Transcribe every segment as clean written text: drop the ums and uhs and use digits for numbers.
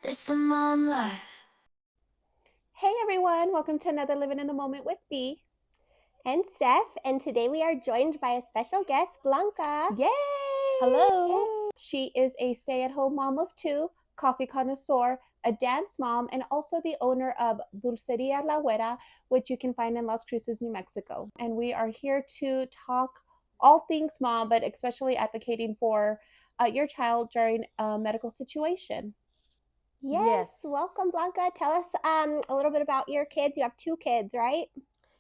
It's the mom life. Hey everyone, welcome to another Living in the Moment with B and Steph, and today we are joined by a special guest, Blanca. Yay! Hello. She is a stay-at-home mom of two, coffee connoisseur, a dance mom, and also the owner of Dulcería La Guera, which you can find in Las Cruces, New Mexico. And we are here to talk all things mom, but especially advocating for your child during a medical situation. Yes. Welcome, Blanca. Tell us a little bit about your kids. You have two kids, right?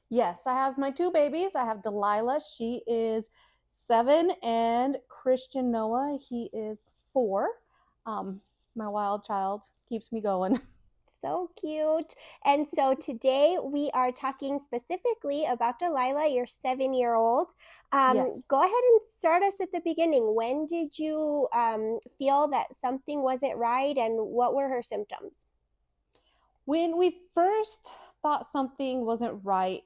Yes, I have my two babies. I have Delilah. She is 7, and Christian Noah. He is 4. My wild child keeps me going. So cute. And so today we are talking specifically about Delilah, your 7-year-old. Yes. Go ahead and start us at the beginning. When did you feel that something wasn't right, and what were her symptoms? When we first thought something wasn't right,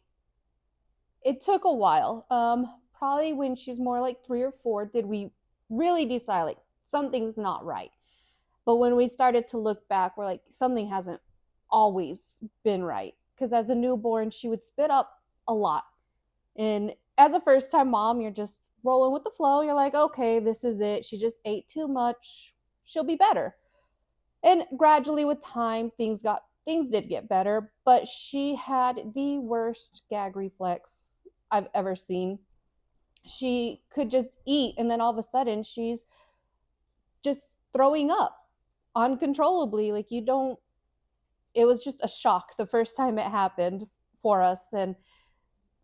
it took a while. Probably when she's more like 3 or 4, did we really decide like something's not right. But when we started to look back, we're like, something hasn't always been right. Because as a newborn, she would spit up a lot. And as a first time mom, you're just rolling with the flow. You're like, okay, this is it. She just ate too much. She'll be better. And gradually with time, things did get better, but she had the worst gag reflex I've ever seen. She could just eat, and then all of a sudden she's just throwing up uncontrollably. Like, it was just a shock the first time it happened for us. And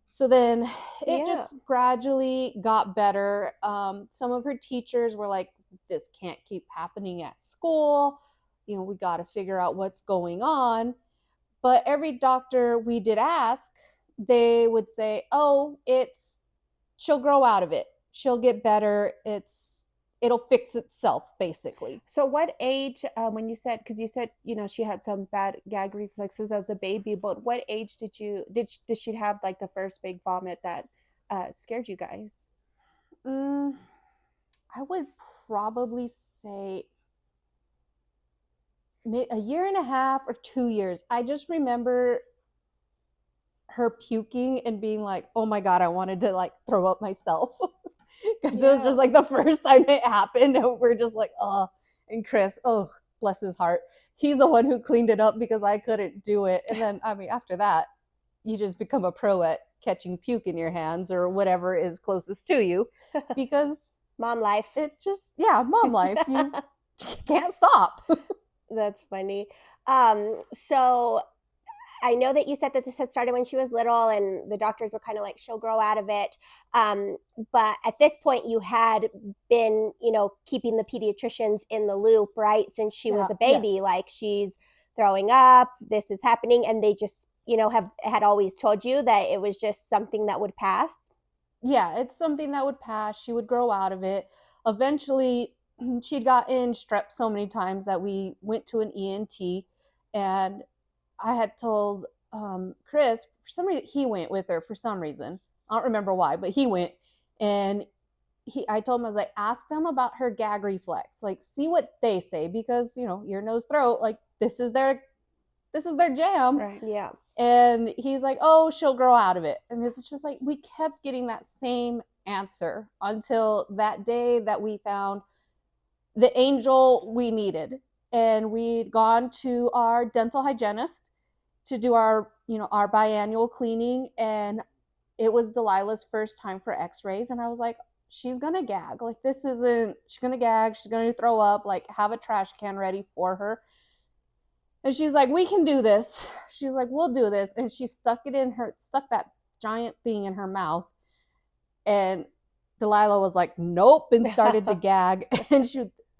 so then it just gradually got better. Some of her teachers were like, this can't keep happening at school. We got to figure out what's going on. But every doctor we did ask, they would say, oh, she'll grow out of it. She'll get better. It'll fix itself, basically. So what age, when you said, because you said, she had some bad gag reflexes as a baby, but what age did she have like the first big vomit that scared you guys? I would probably say a year and a half or 2 years. I just remember her puking and being like, oh my God, I wanted to like throw up myself. Because it was just like the first time it happened. And we're just like, oh. And Chris, oh, bless his heart, he's the one who cleaned it up because I couldn't do it. And then, after that, you just become a pro at catching puke in your hands or whatever is closest to you, because mom life. Mom life. You can't stop. That's funny. So I know that you said that this had started when she was little, and the doctors were kind of like, she'll grow out of it. But at this point, you had been, keeping the pediatricians in the loop, right? Since she was a baby, yes. Like, she's throwing up, this is happening, and they just, had always told you that it was just something that would pass. Yeah, it's something that would pass. She would grow out of it. Eventually, she'd gotten strep so many times that we went to an ENT, and I had told Chris, for some reason, he went with her for some reason. I don't remember why, but he went, and I told him, I was like, ask them about her gag reflex, like see what they say, because ear, nose, throat, like this is their jam. Right. Yeah. And he's like, oh, she'll grow out of it. And it's just like, we kept getting that same answer until that day that we found the angel we needed. And we'd gone to our dental hygienist to do our biannual cleaning. And it was Delilah's first time for x-rays. And I was like, she's going to gag. Like, she's going to gag. She's going to throw up. Like, have a trash can ready for her. And she's like, we can do this. She's like, we'll do this. And she stuck that giant thing in her mouth. And Delilah was like, nope, and started to gag.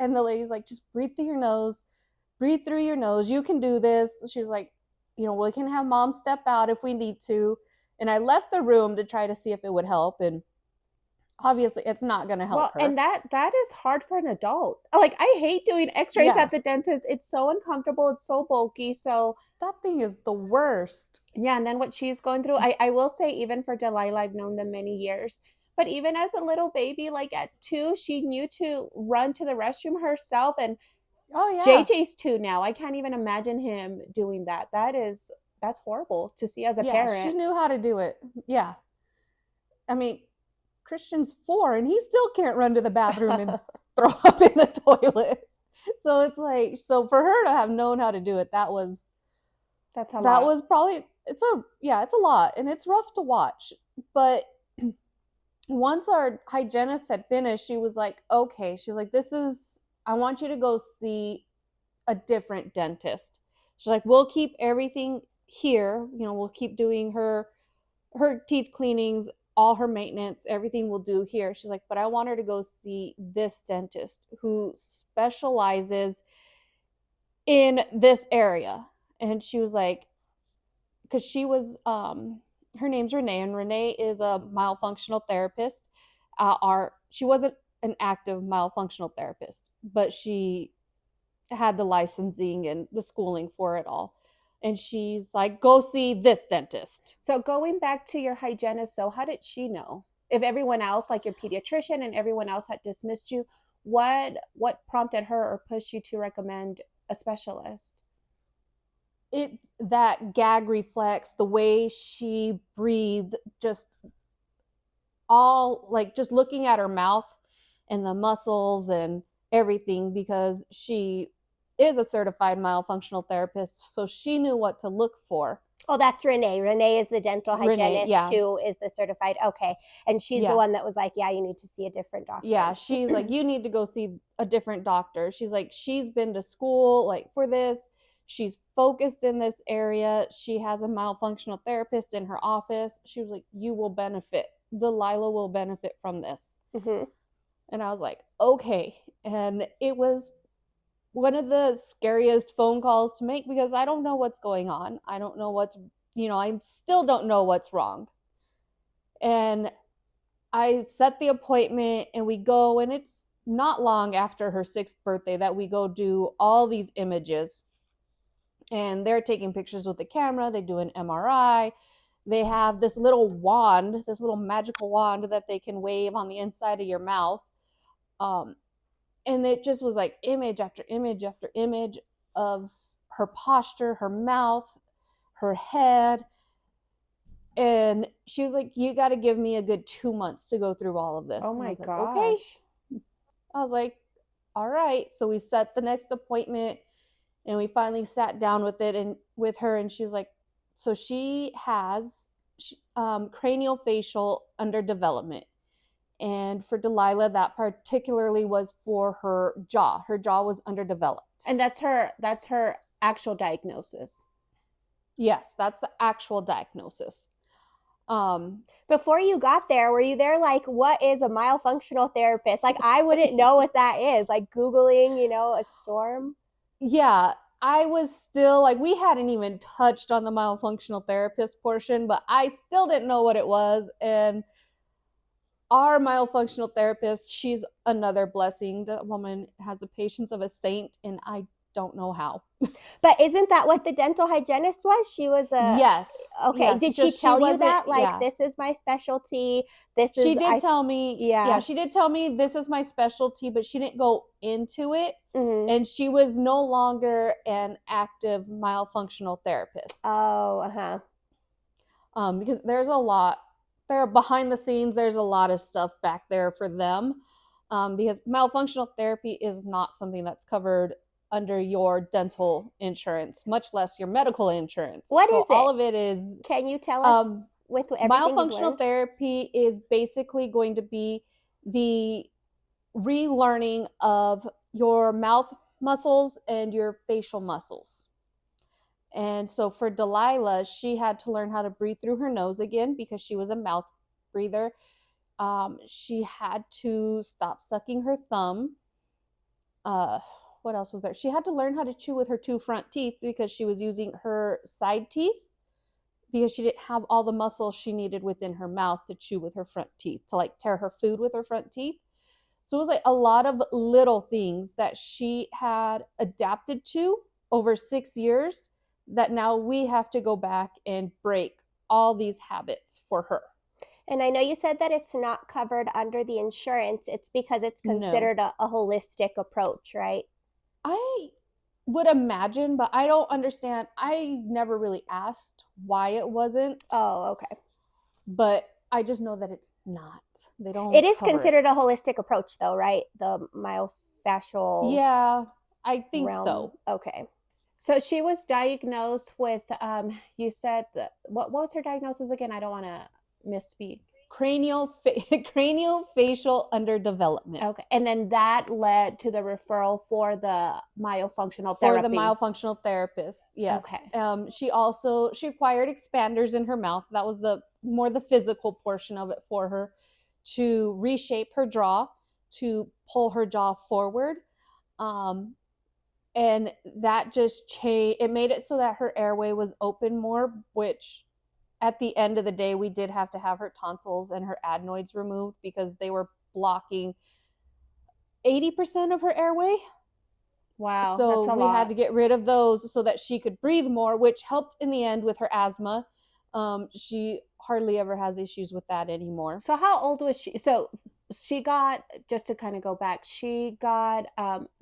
And the lady's like, just breathe through your nose. Breathe through your nose. You can do this. She's like, we can have mom step out if we need to. And I left the room to try to see if it would help. And obviously it's not going to help her. And that is hard for an adult. Like, I hate doing x-rays at the dentist. It's so uncomfortable. It's so bulky. So that thing is the worst. Yeah. And then what she's going through, I will say, even for Delilah, I've known them many years, but even as a little baby, like at 2, she knew to run to the restroom herself. And Oh yeah. JJ's 2 now. I can't even imagine him doing that. That's horrible to see as a Yeah, she parent. knew how to do it. Yeah. I mean, Christian's 4 and he still can't run to the bathroom and throw up in the toilet. So it's like, so for her to have known how to do it, that was probably, it's a lot and it's rough to watch. But once our hygienist had finished, she was like, okay, she was like, I want you to go see a different dentist. She's like, we'll keep everything here, we'll keep doing her teeth cleanings, all her maintenance, everything we'll do here. She's like, but I want her to go see this dentist who specializes in this area. And she was like, because she was her name's Renee, and Renee is a myofunctional therapist. She wasn't an active myofunctional therapist, but she had the licensing and the schooling for it all. And she's like, go see this dentist. So going back to your hygienist, so how did she know? If everyone else, like your pediatrician and everyone else, had dismissed you, what prompted her or pushed you to recommend a specialist? That gag reflex, the way she breathed, just all like just looking at her mouth and the muscles and everything, because she is a certified myofunctional therapist, so she knew what to look for. Oh, that's Renee. Renee is the dental hygienist who is the certified. Okay. And she's the one that was like, yeah, you need to see a different doctor. Yeah, she's like, you need to go see a different doctor. She's like, she's been to school like for this. She's focused in this area. She has a myofunctional therapist in her office. She was like, you will benefit. Delilah will benefit from this. Mm-hmm. And I was like, okay. And it was one of the scariest phone calls to make, because I don't know what's going on. I don't know I still don't know what's wrong. And I set the appointment and we go, and it's not long after her 6th birthday that we go do all these images. And they're taking pictures with the camera. They do an MRI. They have this little wand, this little magical wand that they can wave on the inside of your mouth. And it just was like image after image after image of her posture, her mouth, her head. And she was like, you got to give me a good 2 months to go through all of this. Oh my gosh. Like, okay. I was like, all right. So we set the next appointment and we finally sat down with her, and she was like, so she has craniofacial underdevelopment. And for Delilah, that particularly was for her jaw. Her jaw was underdeveloped. And that's her actual diagnosis. Yes, that's the actual diagnosis. Before you got there, were you there like, what is a myofunctional therapist? Like, I wouldn't know what that is. Like Googling, a storm. Yeah, I was still like, we hadn't even touched on the myofunctional therapist portion, but I still didn't know what it was. And our myofunctional therapist, she's another blessing. That woman has the patience of a saint, and I don't know how. But isn't that what the dental hygienist was? She was a... Yes. Okay. Yes, did she tell you that? Like, this is my specialty. She did tell me. Yeah, she did tell me this is my specialty, but she didn't go into it. Mm-hmm. And she was no longer an active myofunctional therapist. Oh, uh-huh. Because there's a lot there behind the scenes. There's a lot of stuff back there for them. Because myofunctional therapy is not something that's covered under your dental insurance, much less your medical insurance. What is it? All of it is... Can you tell us with everything myofunctional therapy is basically going to be the relearning of your mouth muscles and your facial muscles. And so for Delilah, she had to learn how to breathe through her nose again because she was a mouth breather. She had to stop sucking her thumb. What else was there? She had to learn how to chew with her 2 front teeth because she was using her side teeth, because she didn't have all the muscles she needed within her mouth to chew with her front teeth, to like tear her food with her front teeth. So it was like a lot of little things that she had adapted to over 6 years that now we have to go back and break all these habits for her. And I know you said that it's not covered under the insurance. It's because it's considered a holistic approach, right? I would imagine, but I don't understand. I never really asked why it wasn't, Oh, okay. but I just know that it's not. They don't It is cover considered a holistic approach, though, right? The myofascial Yeah, I think realm. so. Okay. So she was diagnosed with, you said, what was her diagnosis again? I don't want to misspeak. Craniofacial underdevelopment. Okay. And then that led to the referral for the myofunctional For therapy. the myofunctional therapist, yes. Okay. She acquired expanders in her mouth. That was the physical portion of it for her, to reshape her jaw, to pull her jaw forward. And that just changed. It made it so that her airway was open more, which at the end of the day, we did have to have her tonsils and her adenoids removed because they were blocking 80% of her airway. Wow. So that's a we lot. had to get rid of those so that she could breathe more, which helped in the end with her asthma. She hardly ever has issues with that anymore. So how old was she? So she got, just to kind of go back, she got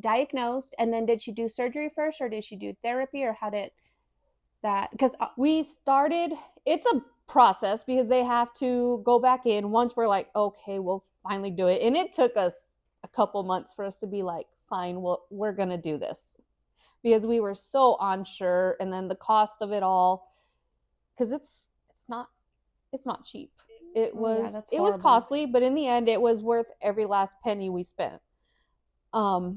diagnosed, and then did she do surgery first, or did she do therapy, or how did that? Because we started, it's a process because they have to go back in once we're like, okay, we'll finally do it. And it took us a couple months for us to be like, fine, we're going to do this, because we were so unsure. And then the cost of it all, because it's not cheap. It was costly, but in the end it was worth every last penny we spent. But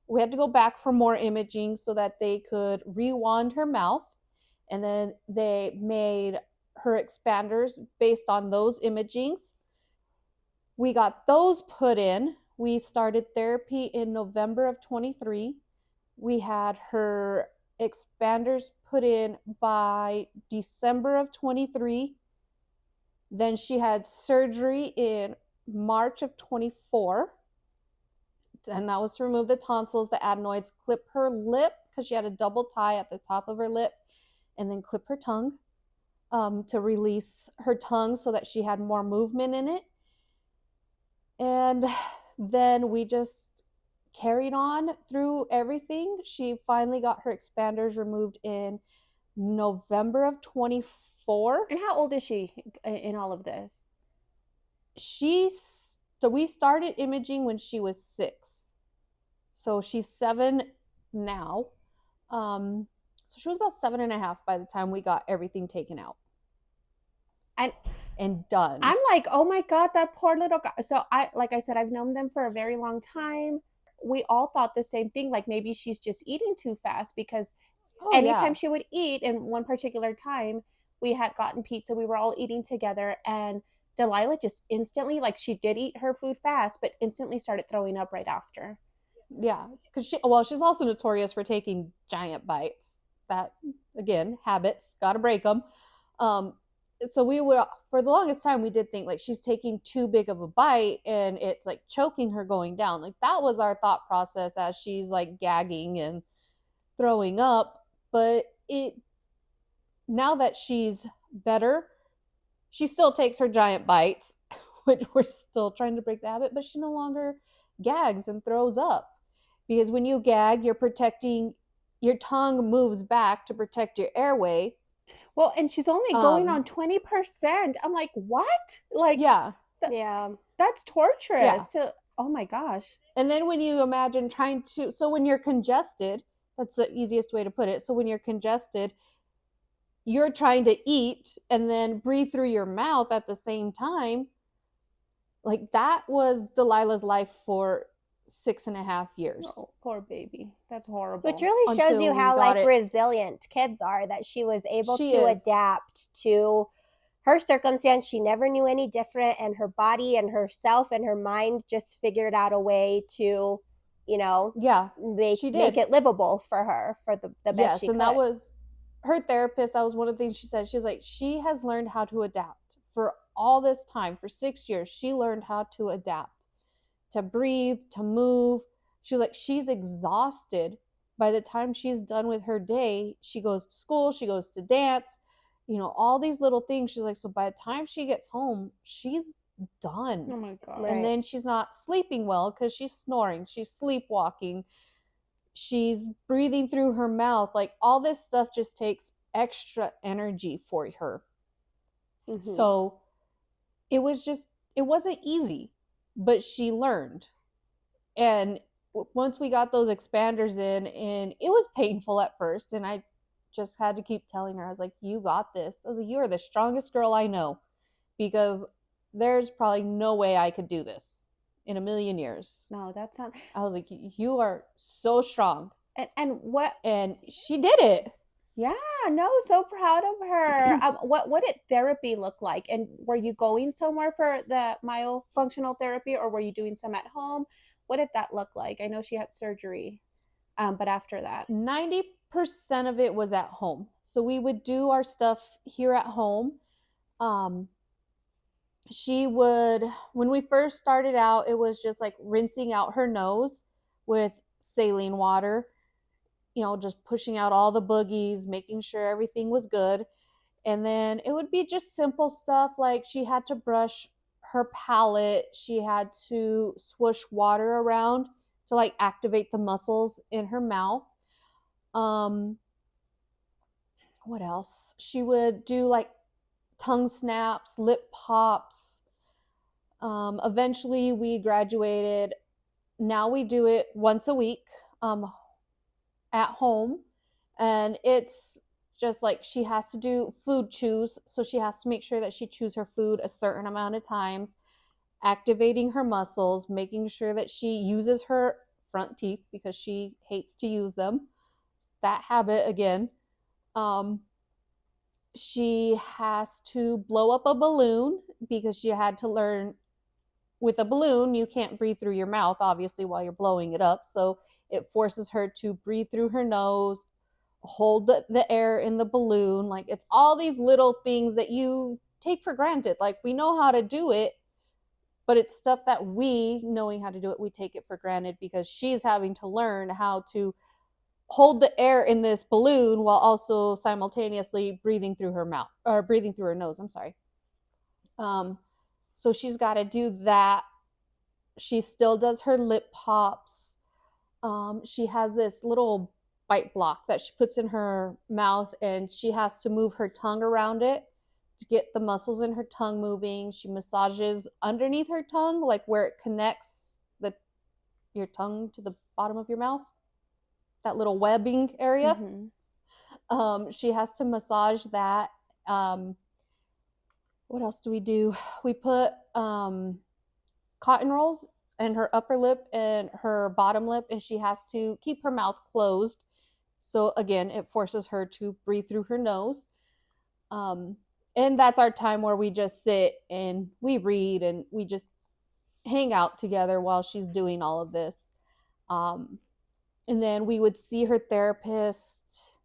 we had to go back for more imaging so that they could rewand her mouth, and then they made her expanders based on those imagings. We got those put in. We started therapy in November of 23. We had her expanders put in by December of 23. Then she had surgery in March of 24. And that was to remove the tonsils, the adenoids, clip her lip because she had a double tie at the top of her lip, and then clip her tongue to release her tongue so that she had more movement in it. And then we just carried on through everything. She finally got her expanders removed in November of 24. And how old is she in all of this? So we started imaging when she was 6. So she's 7 now. So she was about 7.5 by the time we got everything taken out and done. I'm like, oh my God, that poor little guy. So like I said, I've known them for a very long time. We all thought the same thing. Like maybe she's just eating too fast, because anytime she would eat, in one particular time, we had gotten pizza. We were all eating together, and Delilah just instantly, like she did eat her food fast, but instantly started throwing up right after. Yeah, because she's also notorious for taking giant bites. That, again, habits, gotta break them. So we would, for the longest time, we did think like she's taking too big of a bite and it's like choking her going down. Like that was our thought process as she's like gagging and throwing up. But now that she's better, she still takes her giant bites, which we're still trying to break the habit, but she no longer gags and throws up. Because when you gag, you're protecting, your tongue moves back to protect your airway. Well, and she's only going on 20%. I'm like, what? Like, yeah, that's torturous. Oh my gosh. And then when you imagine so when you're congested, that's the easiest way to put it. So when you're congested, you're trying to eat and then breathe through your mouth at the same time. Like that was Delilah's life for 6.5 years. Oh, poor baby. That's horrible. Which really shows you how like resilient kids are, that she was able to adapt to her circumstance. She never knew any different, and her body and herself and her mind just figured out a way to, make it livable for her for the best she could. And that was her therapist. That was one of the things she said. She's like, she has learned how to adapt for all this time. For 6 years, she learned how to adapt, to breathe, to move. She was like, she's exhausted. By the time she's done with her day, she goes to school, she goes to dance, all these little things. She's like, so by the time she gets home, she's done. Oh my God. Right. And then she's not sleeping well because she's snoring, she's sleepwalking, she's breathing through her mouth. Like all this stuff just takes extra energy for her. Mhm. So it wasn't easy, but she learned. And once we got those expanders in, and it was painful at first, and I just had to keep telling her, I was like, you got this. I was like, you are the strongest girl I know, because there's probably no way I could do this in a million years. No, that's not. I was like, you are so strong. And what? And she did it. Yeah, no, so proud of her. What did therapy look like? And were you going somewhere for the myofunctional therapy, or were you doing some at home? What did that look like? I know she had surgery, but after that, 90% of it was at home. So we would do our stuff here at home. She would, when we first started out, it was just like rinsing out her nose with saline water, just pushing out all the boogies, making sure everything was good. And then it would be just simple stuff like she had to brush her palate, she had to swoosh water around to like activate the muscles in her mouth. What else? She would do like tongue snaps, lip pops. Eventually we graduated. Now we do it once a week at home. And it's just like she has to do food chews. So she has to make sure that she chews her food a certain amount of times, activating her muscles, making sure that she uses her front teeth because she hates to use them. That habit again. She has to blow up a balloon because she had to learn with a balloon, you can't breathe through your mouth, obviously, while you're blowing it up. So it forces her to breathe through her nose, hold the air in the balloon. Like it's all these little things that you take for granted. Like we know how to do it, but it's stuff that we, knowing how to do it, we take it for granted because she's having to learn how to hold the air in this balloon while also simultaneously breathing through her mouth or breathing through her nose. I'm sorry. So she's got to do that. She still does her lip pops. She has this little bite block that she puts in her mouth, and she has to move her tongue around it to get the muscles in her tongue moving. She massages underneath her tongue, like where it connects your tongue to the bottom of your mouth, that little webbing area. mm-hmm. She has to massage that. What else do we do? We put cotton rolls in her upper lip and her bottom lip, and she has to keep her mouth closed. So again, it forces her to breathe through her nose. And that's our time where we just sit and we read and we just hang out together while she's doing all of this. And then we would see her therapist.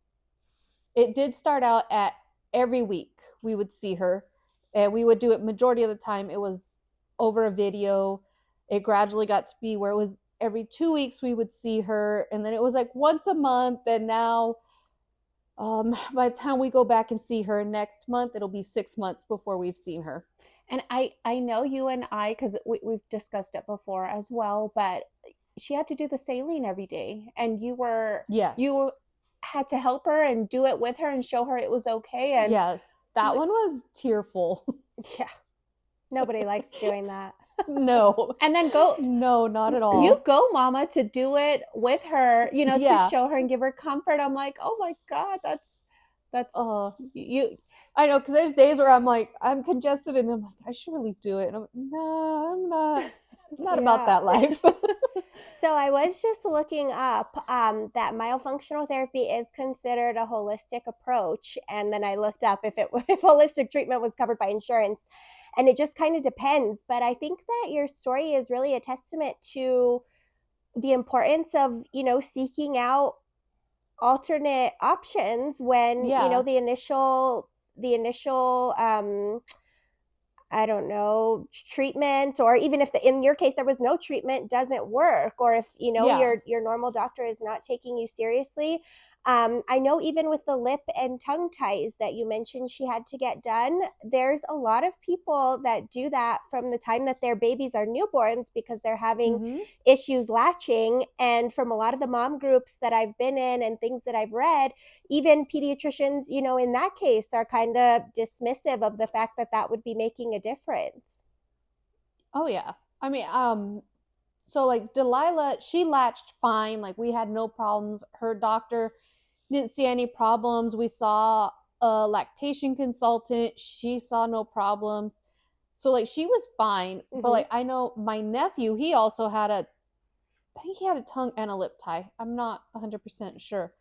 It did start out at every week we would see her, and we would do it majority of the time. It was over a video. It gradually got to be where it was every 2 weeks we would see her, and then it was like once a month. And now by the time we go back and see her next month, it'll be 6 months before we've seen her. And I know you and I, because we've discussed it before as well, but she had to do the saline every day, and Yes. you had to help her and do it with her and show her it was okay. And yes, that one was tearful. Yeah. Nobody likes doing that. No. And then No, not at all. You go, mama, to do it with her, Yeah. to show her and give her comfort. I'm like, oh my God, that's you. I know, because there's days where I'm like, I'm congested, and I'm like, I should really do it. And I'm like, no, I'm not. It's not about that life. So I was just looking up that myofunctional therapy is considered a holistic approach, and then I looked up if holistic treatment was covered by insurance, and it just kind of depends. But I think that your story is really a testament to the importance of seeking out alternate options when the initial I don't know, treatment, or even if in your case there was no treatment, doesn't work, or if your normal doctor is not taking you seriously. I know even with the lip and tongue ties that you mentioned she had to get done, there's a lot of people that do that from the time that their babies are newborns because they're having Mm-hmm. issues latching. And from a lot of the mom groups that I've been in and things that I've read, even pediatricians, in that case are kind of dismissive of the fact that that would be making a difference. Oh yeah. I mean, so like Delilah, she latched fine. Like we had no problems. Her doctor didn't see any problems. We saw a lactation consultant. She saw no problems. So like she was fine. But like I know my nephew, he also had I think he had a tongue and a lip tie. I'm not 100% sure.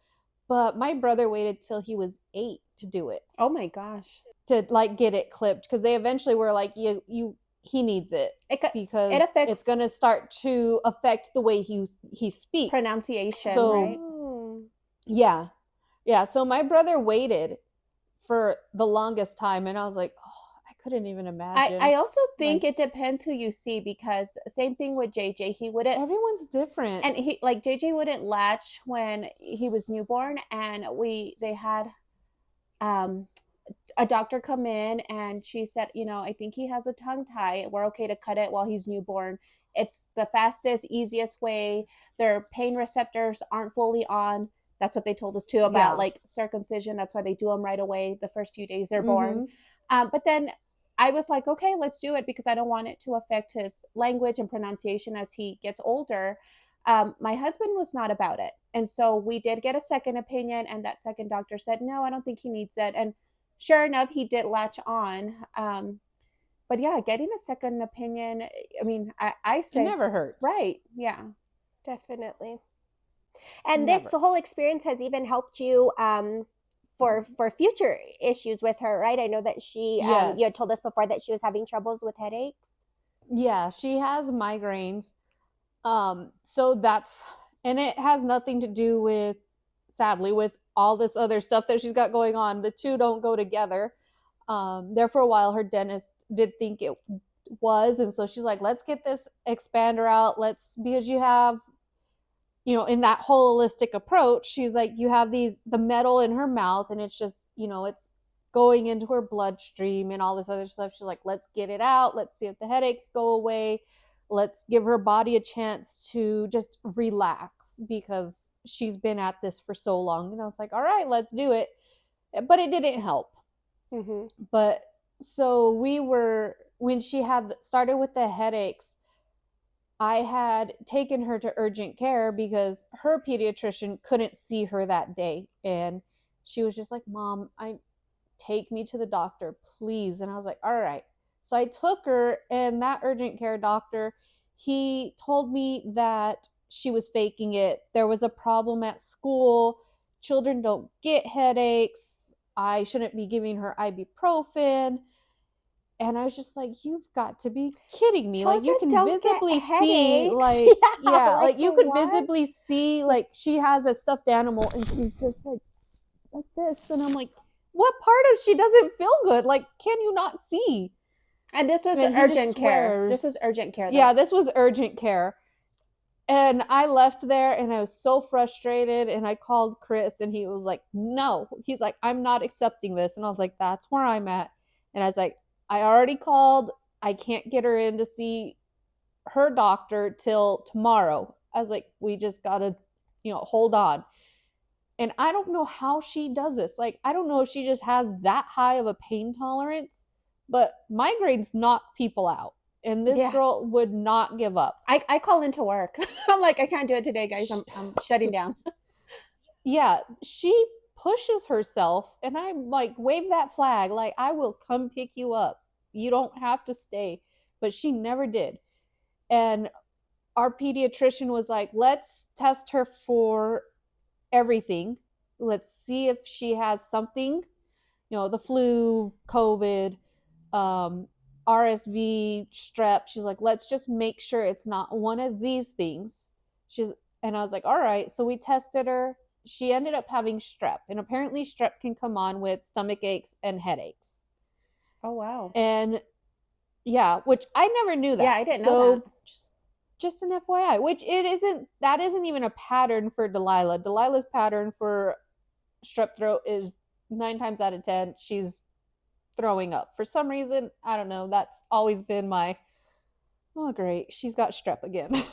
But my brother waited till he was 8 to do it. Oh my gosh. To like get it clipped because they eventually were like, he needs it because it affects it's going to start to affect the way he speaks. pronunciation, So, right? Yeah. So my brother waited for the longest time, and I was like, oh, I couldn't even imagine. I also think it depends who you see because same thing with JJ. He wouldn't. Everyone's different, and he like JJ wouldn't latch when he was newborn, and they had a doctor come in and she said, I think he has a tongue tie. We're okay to cut it while he's newborn. It's the fastest, easiest way. Their pain receptors aren't fully on. That's what they told us too about like circumcision. That's why they do them right away the first few days they're born. But then I was like, okay, let's do it because I don't want it to affect his language and pronunciation as he gets older. My husband was not about it. And so we did get a second opinion, and that second doctor said, no, I don't think he needs it. And sure enough, he did latch on. But yeah, getting a second opinion, I mean, I say it never hurts. Right. Yeah. Definitely. And the whole experience has even helped you for future issues with her, right? I know that she, you had told us before that she was having troubles with headaches. Yeah, she has migraines. So that's, and it has nothing to do with, sadly, with all this other stuff that she's got going on. The two don't go together. There for a while, her dentist did think it was, and so she's like, let's get this expander out. Because you have, in that holistic approach, she's like, you have the metal in her mouth, and it's just, it's going into her bloodstream and all this other stuff. She's like, let's get it out. Let's see if the headaches go away. Let's give her body a chance to just relax because she's been at this for so long. And I was like, all right, let's do it. But it didn't help. But so when she had started with the headaches, I had taken her to urgent care because her pediatrician couldn't see her that day. And she was just like, Mom, take me to the doctor, please. And I was like, all right. So I took her, and that urgent care doctor, he told me that she was faking it. There was a problem at school. Children don't get headaches. I shouldn't be giving her ibuprofen. And I was just like, you've got to be kidding me. Children like you can don't visibly get see, headaches. like, like you could what? visibly see, like she has a stuffed animal and she's just like this. And I'm like, what part of she doesn't feel good? Like, can you not see? And this was urgent care. This was urgent care. Yeah, this was urgent care. And I left there and I was so frustrated, and I called Chris and he was like, no. He's like, I'm not accepting this. And I was like, that's where I'm at. And I was like, I already called. I can't get her in to see her doctor till tomorrow. I was like, we just got to, hold on. And I don't know how she does this. Like, I don't know if she just has that high of a pain tolerance, but migraines knock people out. And this girl would not give up. I call into work. I'm like, I can't do it today, guys. I'm shutting down. Yeah, she pushes herself, and I like wave that flag. Like, I will come pick you up. You don't have to stay. But she never did. And our pediatrician was like, let's test her for everything. Let's see if she has something, the flu, COVID, RSV, strep. She's like, let's just make sure it's not one of these things. And I was like, all right. So we tested her. She ended up having strep, and apparently strep can come on with stomach aches and headaches. Oh, wow. And yeah, which I never knew that. Yeah, I didn't know that. Just an FYI, which that isn't even a pattern for Delilah. Delilah's pattern for strep throat is 9 times out of 10, she's throwing up. For some reason, I don't know. That's always been my, oh, great, she's got strep again.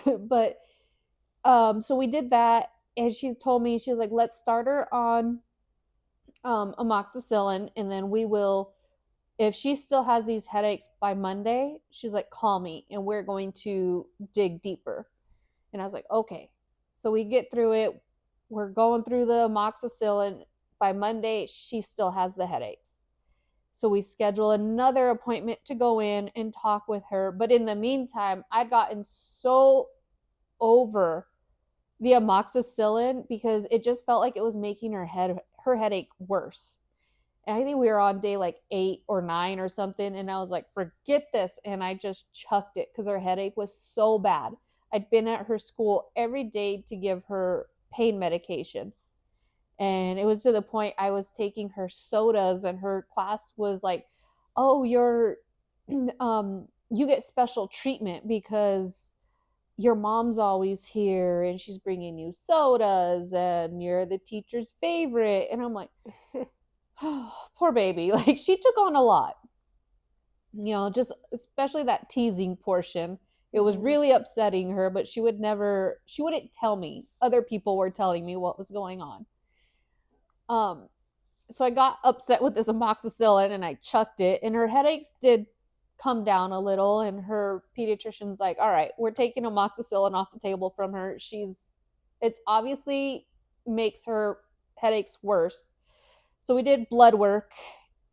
But so we did that, and she told me, she's like, let's start her on amoxicillin, and then we will, if she still has these headaches by Monday, she's like, call me and we're going to dig deeper. And I was like, okay. So we get through it. We're going through the amoxicillin. By Monday, she still has the headaches. So we schedule another appointment to go in and talk with her. But in the meantime, I'd gotten so over the amoxicillin because it just felt like it was making her headache worse. And I think we were on day like 8 or 9 or something. And I was like, forget this. And I just chucked it because her headache was so bad. I'd been at her school every day to give her pain medication. And it was to the point I was taking her sodas, and her class was like, oh, you get special treatment because your mom's always here and she's bringing you sodas and you're the teacher's favorite. And I'm like, oh, poor baby. Like, she took on a lot, just especially that teasing portion. It was really upsetting her, but she wouldn't tell me. Other people were telling me what was going on. So I got upset with this amoxicillin and I chucked it, and her headaches did come down a little, and her pediatrician's like, all right, we're taking amoxicillin off the table from her. It's obviously makes her headaches worse. So we did blood work,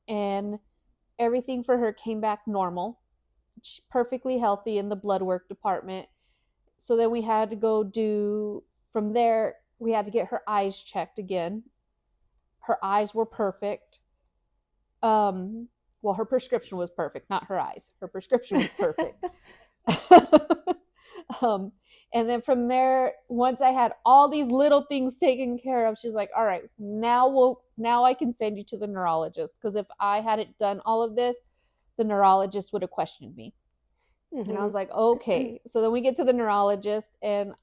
and everything for her came back normal. She's perfectly healthy in the blood work department. So then we had to from there, we had to get her eyes checked again. Her eyes were perfect. Well, her prescription was perfect, not her eyes. Her prescription was perfect. And then from there, once I had all these little things taken care of, she's like, all right, now I can send you to the neurologist. Because if I hadn't done all of this, the neurologist would have questioned me. And I was like, okay. So then we get to the neurologist, and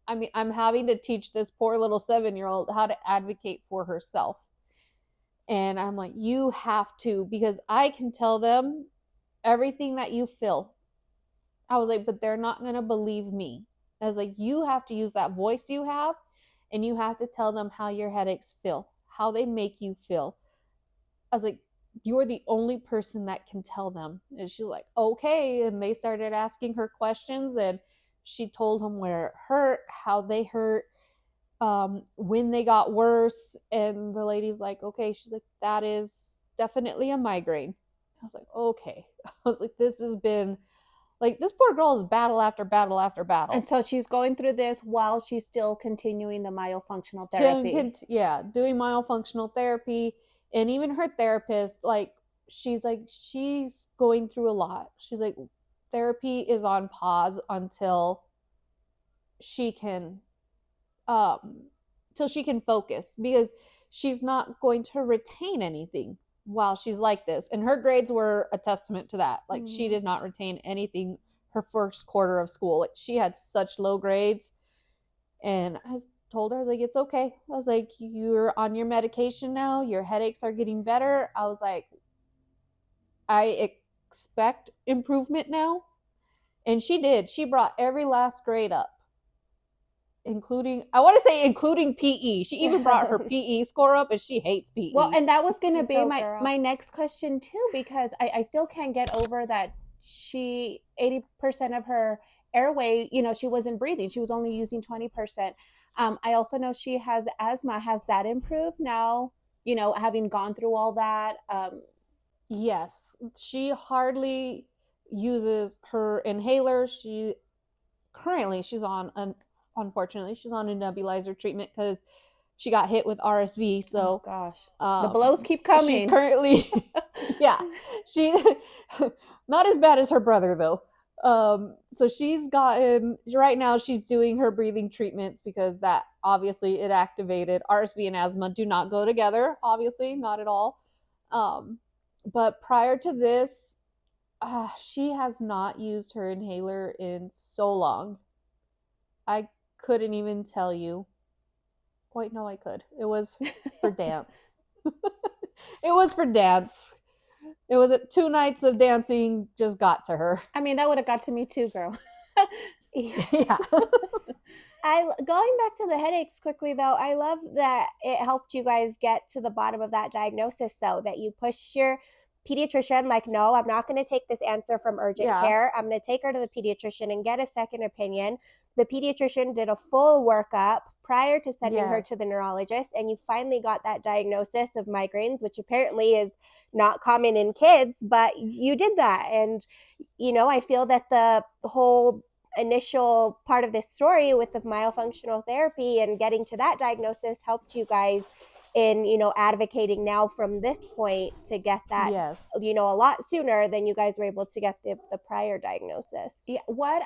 I mean, I'm having to teach this poor little 7-year-old how to advocate for herself. And I'm like, you have to, because I can tell them everything that you feel. I was like, but they're not going to believe me. I was like, you have to use that voice you have, and you have to tell them how your headaches feel, how they make you feel. I was like, you're the only person that can tell them. And she's like, okay. And they started asking her questions, and she told them where it hurt, how they hurt, when they got worse. And the lady's like, okay. She's like, that is definitely a migraine. I was like, okay. I was like, this has been like, this poor girl is battle after battle after battle. And so she's going through this while she's still continuing the myofunctional therapy. Doing myofunctional therapy. And even her therapist, like, she's going through a lot. She's like, therapy is on pause until she can focus, because she's not going to retain anything while she's like this. And her grades were a testament to that. Like, she did not retain anything her first quarter of school. Like, she had such low grades. And I told her, I was like, it's okay. I was like, you're on your medication now. Your headaches are getting better. I was like, I expect improvement now. And she did. She brought every last grade up, including PE. She even brought her PE score up, and she hates PE. Well, and that was going to be my next question too, because I still can't get over that 80% of her airway, she wasn't breathing. She was only using 20%. I also know she has asthma. Has that improved now, having gone through all that? Yes, she hardly uses her inhaler. Unfortunately, she's on a nebulizer treatment because she got hit with RSV. So, oh gosh, the blows keep coming. She's currently, she not as bad as her brother though. So right now she's doing her breathing treatments, because that obviously it activated. RSV and asthma do not go together, obviously, not at all. But prior to this, she has not used her inhaler in so long. I couldn't even tell you Wait, no, I could. It was for dance. It was for dance. It was 2 nights of dancing just got to her. I mean, that would have got to me too, girl. Yeah. Going back to the headaches quickly though, I love that it helped you guys get to the bottom of that diagnosis though, that you pushed your pediatrician like, no, I'm not going to take this answer from urgent care. I'm going to take her to the pediatrician and get a second opinion. The pediatrician did a full workup prior to sending her to the neurologist, and you finally got that diagnosis of migraines, which apparently is not common in kids, but you did that. And I feel that the whole initial part of this story with the myofunctional therapy and getting to that diagnosis helped you guys in advocating now from this point to get that a lot sooner than you guys were able to get the prior diagnosis. What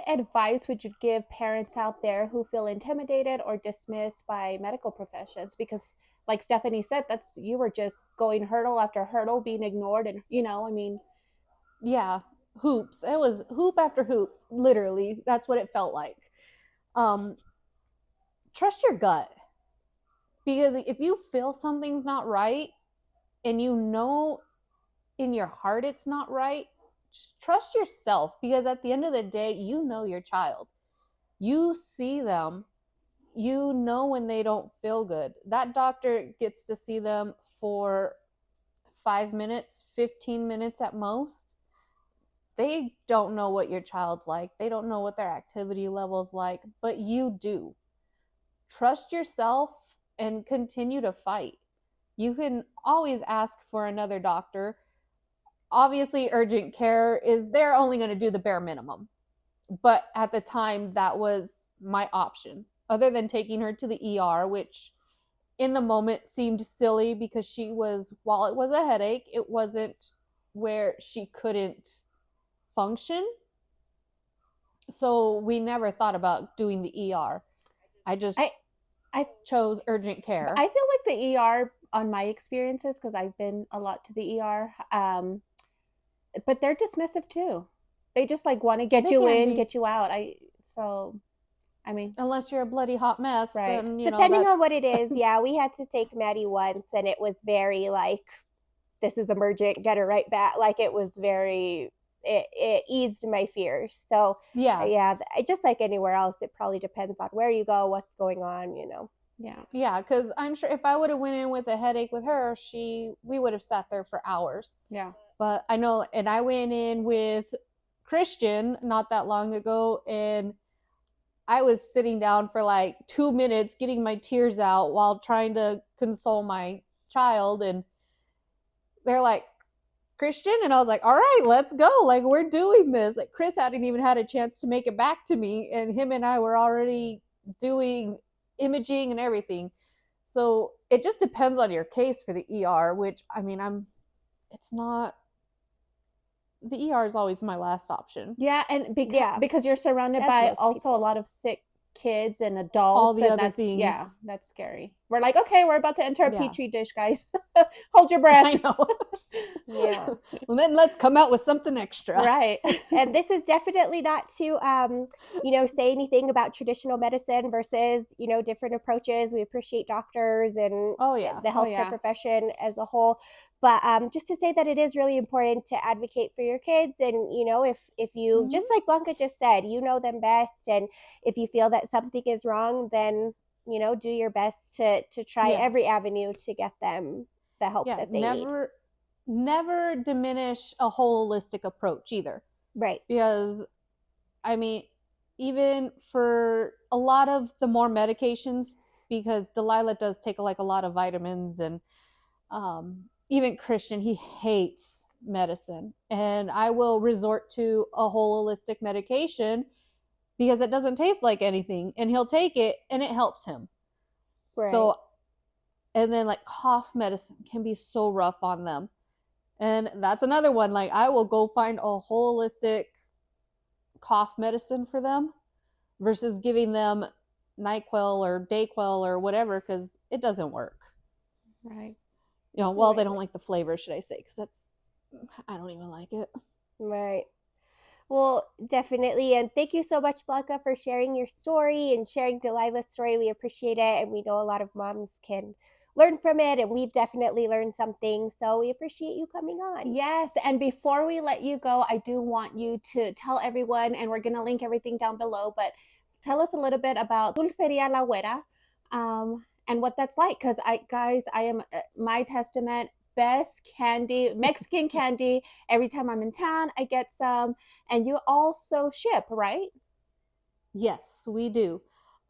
advice would you give parents out there who feel intimidated or dismissed by medical professions? Because like Stephanie said, you were just going hurdle after hurdle, being ignored, and hoops. It was hoop after hoop, literally. That's what it felt like. Trust your gut, because if you feel something's not right and in your heart it's not right, just trust yourself, because at the end of the day, your child. You see them. When they don't feel good. That doctor gets to see them for 5 minutes, 15 minutes at most. They don't know what your child's like. They don't know what their activity level's like, but you do. Trust yourself and continue to fight. You can always ask for another doctor. Obviously, urgent care they're only going to do the bare minimum. But at the time, that was my option, other than taking her to the ER, which in the moment seemed silly because while it was a headache, it wasn't where she couldn't function. So we never thought about doing the ER. I chose urgent care. I feel like the ER, on my experiences, because I've been a lot to the ER, but they're dismissive too. They just like want to get you in, get you out. Unless you're a bloody hot mess, right. then depending on what it is. Yeah, we had to take Maddie once, and it was very like, this is emergent, get her right back. Like, it was very. It eased my fears. So yeah, just like anywhere else, it probably depends on where you go, what's going on, Yeah, because I'm sure if I would have went in with a headache with her, we would have sat there for hours. Yeah. But I know, and I went in with Christian not that long ago, and I was sitting down for like 2 minutes getting my tears out while trying to console my child, and they're like, Christian? And I was like, all right, let's go. Like, we're doing this. Like, Chris hadn't even had a chance to make it back to me, and him and I were already doing imaging and everything. So it just depends on your case for the ER, which, it's not, the ER is always my last option. Yeah, and because you're surrounded by also a lot of sick kids and adults. All the other things. Yeah, that's scary. We're like, okay, we're about to enter a petri dish, guys. Hold your breath. I know. Yeah. Well, then let's come out with something extra. Right. And this is definitely not to, say anything about traditional medicine versus, different approaches. We appreciate doctors and the healthcare profession as a whole. But just to say that it is really important to advocate for your kids. And, if you, just like Blanca just said, them best. And if you feel that something is wrong, then, do your best to try every avenue to get them the help that they need. Never diminish a holistic approach either. Right. Because, even for a lot of the more medications, because Delilah does take a lot of vitamins, and even Christian, he hates medicine. And I will resort to a holistic medication because it doesn't taste like anything. And he'll take it and it helps him. Right. So, and then like cough medicine can be so rough on them. And that's another one. Like, I will go find a holistic cough medicine for them versus giving them NyQuil or Dayquil or whatever, because it doesn't work. Right. They don't like the flavor, should I say, because I don't even like it. Right. Well, definitely. And thank you so much, Blanca, for sharing your story and sharing Delilah's story. We appreciate it. And we know a lot of moms can learn from it. And we've definitely learned something. So we appreciate you coming on. Yes, and before we let you go, I do want you to tell everyone, and we're going to link everything down below, but tell us a little bit about Dulcería La Guera, and what that's like. Because I am my testament, best candy, Mexican candy. Every time I'm in town, I get some, and you also ship, right? Yes, we do.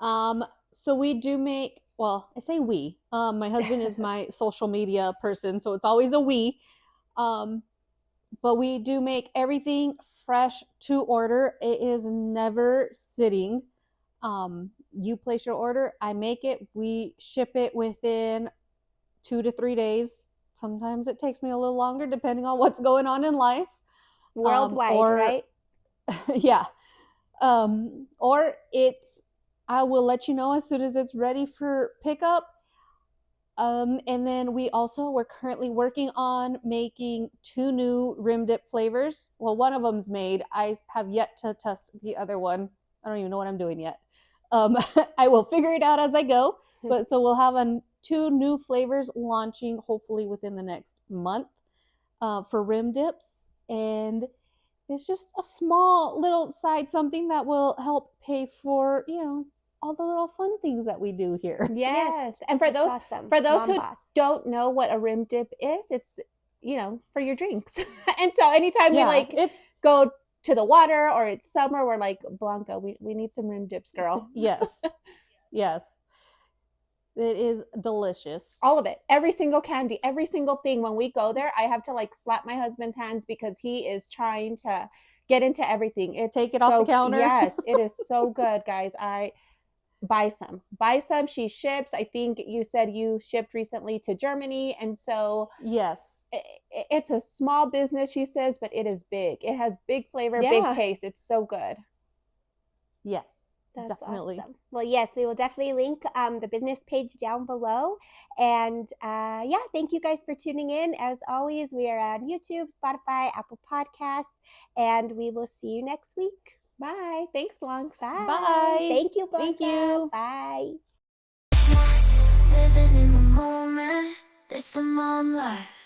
So we do make, well, I say we. My husband is my social media person, so it's always a we. Um, but we do make everything fresh to order. It is never sitting. You place your order, I make it, we ship it within 2 to 3 days. Sometimes it takes me a little longer depending on what's going on in life. Worldwide, right? Yeah. Or it's, I will let you know as soon as it's ready for pickup. And then we're currently working on making 2 new rim dip flavors. Well, one of them's made. I have yet to test the other one. I don't even know what I'm doing yet. I will figure it out as I go. But so we'll have 2 new flavors launching hopefully within the next month for rim dips. And it's just a small little side something that will help pay for, all the little fun things that we do here. Yes. And for those awesome. who don't know what a rim dip is, it's for your drinks. And so anytime we go to the water or it's summer, we're like, Blanca, we need some rim dips, girl. Yes. Yes. It is delicious. All of it. Every single candy, every single thing. When we go there, I have to slap my husband's hands because he is trying to get into everything. It's take it off the counter. Yes, it is so good, guys. I buy some. She ships. I think you said you shipped recently to Germany, and so yes, it's a small business, she says, but it is big. It has big flavor, big taste. It's so good. Yes. That's definitely. Awesome. Well, yes, we will definitely link the business page down below. And thank you guys for tuning in. As always, we are on YouTube, Spotify, Apple Podcasts, and we will see you next week. Bye. Thanks, Blancs. Bye. Bye. Thank you, Blanca. Thank you. Bye. Living in the moment, it's the mom life.